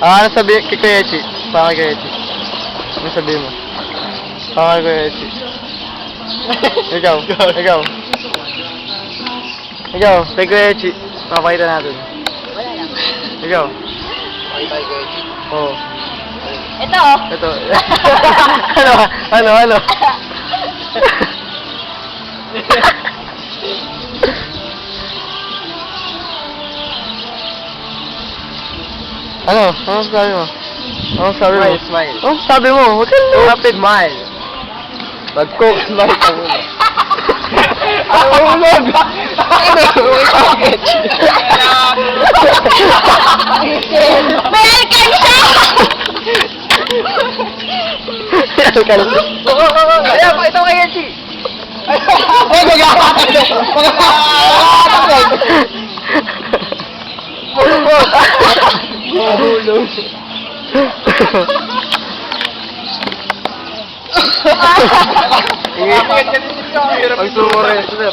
Ano sabihin kay Kuya Echi? Para kay Kuya Echi. Ano sabihin mo? Para kay Kuya Echi. Ikaw. Ikaw, kay Kuya Echi. Papakita natin. Wala lang. Ikaw. Pakita kay Kuya Echi. Oo. Ito oh. Ito. Ano? Ano? Ano sabi mo? Ano sabi mo? Smile. Oh, sabi mo, huwag ka lang. Rapid smile. Mag-coke smile ka muna. Ulog! May alkansya! Ayan, pakita mo kay Echi. Ay, magkakatay! Mahulog. Ang sumure, sir.